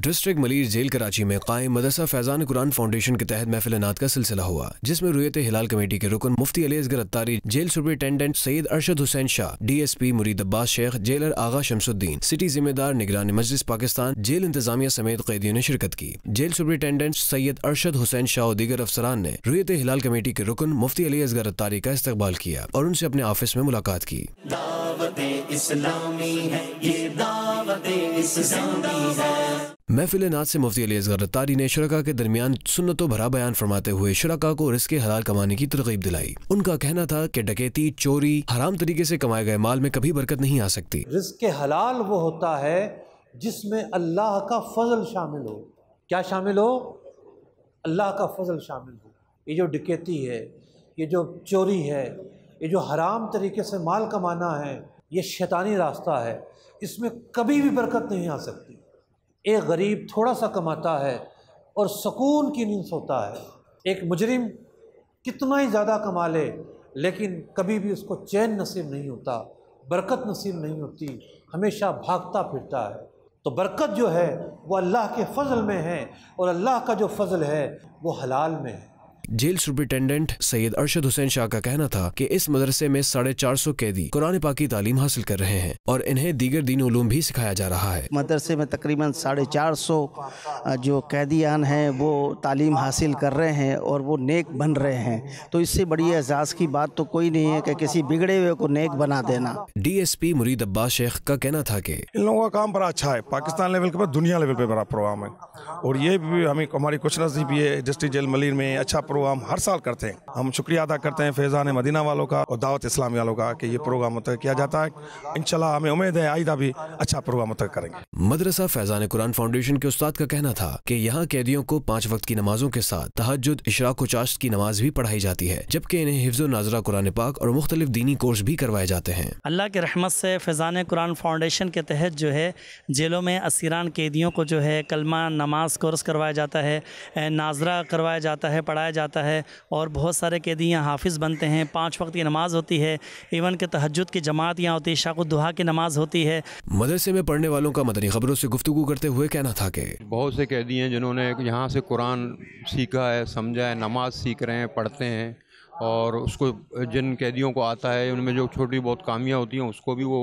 District Malir jail Karachi میں قائم مدرسہ فیضان قرآن فاؤنڈیشن کے تحت محفل نعت کا سلسلہ ہوا، جس میں رویت ہلال کمیٹی کے رکن مفتی علی اصغر اتاری، جیل سپرنٹینڈنٹ سید Arshad Hussain Shah, D S P مرید عباس شیخ، جیلر آغا شمس الدین، سٹی ذمہ دار نگران مجلس پاکستان، جیل انتظامیہ سمیت قیدیوں نے شرکت کی۔ جیل سپرنٹینڈنٹ سید ارشد حسین شاہ اور دیگر افسران نے رویت ہلال کمیٹی کے رکن مفتی علی اصغر اتاری کا استقبال کیا اور ان سے اپنے آفس میں ملاقات کی۔ دعوت اسلامی ہے، یہ دعوت اسلامی ہے۔ محفل نعت سے مفتی علی اصغر اتاری نے شرکاء کے درمیان سنتوں بھرا بیان فرماتے ہوئے شرکاء کو رزق حلال کمانے کی ترغیب دلائی۔ ان کا کہنا تھا کہ ڈکیتی، چوری، حرام طریقے سے کمائے گئے مال میں کبھی برکت نہیں آ سکتی۔ رزق حلال وہ ہوتا ہے جس میں اللہ کا فضل شامل ہو۔ کیا شامل ہو؟ اللہ کا فضل شامل ہو۔ یہ جو ڈکیتی ہے، یہ جو چوری ہے، یہ جو حرام طریقے سے مال کمانا ہے، یہ شیطانی راستہ ہے، اس میں کبھی بھی برکت نہیں آ سکتی۔ ایک غریب تھوڑا سا کماتا ہے اور سکون کی نیند سوتا ہے، ایک مجرم کتنا ہی زیادہ کما لے لیکن کبھی بھی اس کو چین نصیب نہیں ہوتا، برکت نصیب نہیں ہوتی، ہمیشہ بھاگتا پھرتا ہے۔ تو برکت جو ہے وہ اللہ کے فضل میں ہے، اور اللہ کا جو فضل ہے وہ حلال میں ہے۔ جیل سپرنٹینڈنٹ سید ارشد حسین شاہ کا کہنا تھا کہ اس مدرسے میں 450 قیدی قرآن پاک کی تعلیم حاصل کر رہے ہیں اور انہیں دیگر دینی علوم بھی سکھایا جا رہا ہے۔ مدرسے میں تقریباً 450 جو قیدیان ہیں وہ تعلیم حاصل کر رہے ہیں اور وہ نیک بن رہے ہیں، تو اس سے بڑی اعزاز کی بات تو کوئی نہیں ہے کہ کسی بگڑے ہوئے کو نیک بنا دینا۔ ڈی ایس پی مرید عباس شیخ کا کہنا تھا کہ ان لوگوں کا کام بڑا اچھا ہے، پاکستان لیول کے بعد دنیا لیول پہ بڑا پروگرام ہے، اور یہ بھی ہماری کچھ نصیب یہ ڈسٹرکٹ جیل ملیر میں اچھا پروگرام ہر سال کرتے ہیں۔ ہم شکریہ ادا کرتے ہیں فیضان مدینہ والوں کا اور دعوت اسلامی والوں کا کہ یہ پروگرام متعلق کیا جاتا ہے۔ انشاءاللہ ہمیں امید ہے آئندہ بھی اچھا پروگرام متعلق کریں گے۔ مدرسہ فیضان قرآن فاؤنڈیشن کے استاد کا کہنا تھا کہ یہاں قیدیوں کو 5 وقت کی نمازوں کے ساتھ تہجد، اشراق و چاشت کی نماز بھی پڑھائی جاتی ہے، جبکہ انہیں حفظ و ناظرہ قرآن پاک اور مختلف دینی کورس بھی کروائے جاتے ہیں۔ اللہ کی رحمت سے فیضان قرآن فاؤنڈیشن کے تحت جو ہے جیلوں میں اسیران قیدیوں کو جو ہے کلمہ نماز کورس کروایا جاتا ہے، ناظرہ کروایا جاتا ہے، پڑھایا جاتا ہے، اور بہت سارے قیدی یہاں حافظ بنتے ہیں۔ 5 وقت کی نماز ہوتی ہے، ایون کہ تہجد کی جماعت یہاں ہوتی ہے، عشاء الضحیٰ کی نماز ہوتی ہے۔ مدرسے میں پڑھنے والوں کا مدنی خبروں سے گفتگو کرتے ہوئے کہنا تھا کہ بہت سے قیدی ہیں جنہوں نے یہاں سے قرآن سیکھا ہے، سمجھا ہے، نماز سیکھ رہے ہیں، پڑھتے ہیں، اور اس کو جن قیدیوں کو آتا ہے ان میں جو چھوٹی بہت کامیاں ہوتی ہیں اس کو بھی وہ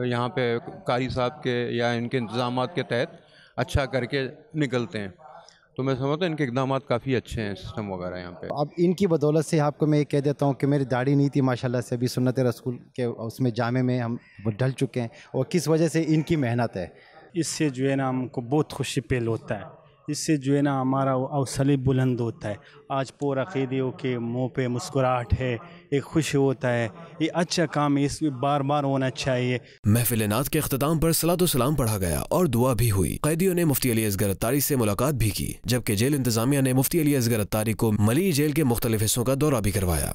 یہاں پہ قاری صاحب کے یا ان کے انتظامات کے تحت اچھا کر کے نکلتے ہیں۔ تو میں سمجھتا ہوں ان کے اقدامات کافی اچھے ہیں، سسٹم وغیرہ یہاں پہ۔ اب ان کی بدولت سے آپ کو میں یہ کہہ دیتا ہوں کہ میری داڑھی نہیں تھی ماشاءاللہ سے، ابھی سنت رسول کے اس میں جامع میں ہم ڈھل چکے ہیں، اور کس وجہ سے ان کی محنت ہے۔ اس سے جو ہے نا ہم کو بہت خوشی پہل ہوتا ہے، اس سے جو ہے نا ہمارا حوصلہ بلند ہوتا ہے۔ آج پورا قیدیوں کے منہ پہ مسکراہٹ ہے، ایک خوشی ہوتا ہے، یہ اچھا کام ہے، اس میں بار بار ہونا چاہیے۔ محفل نعت کے اختتام پر صلاۃ و سلام پڑھا گیا اور دعا بھی ہوئی۔ قیدیوں نے مفتی علی اصغر اتاری سے ملاقات بھی کی، جبکہ جیل انتظامیہ نے مفتی علی اصغر اتاری کو ملیر جیل کے مختلف حصوں کا دورہ بھی کروایا۔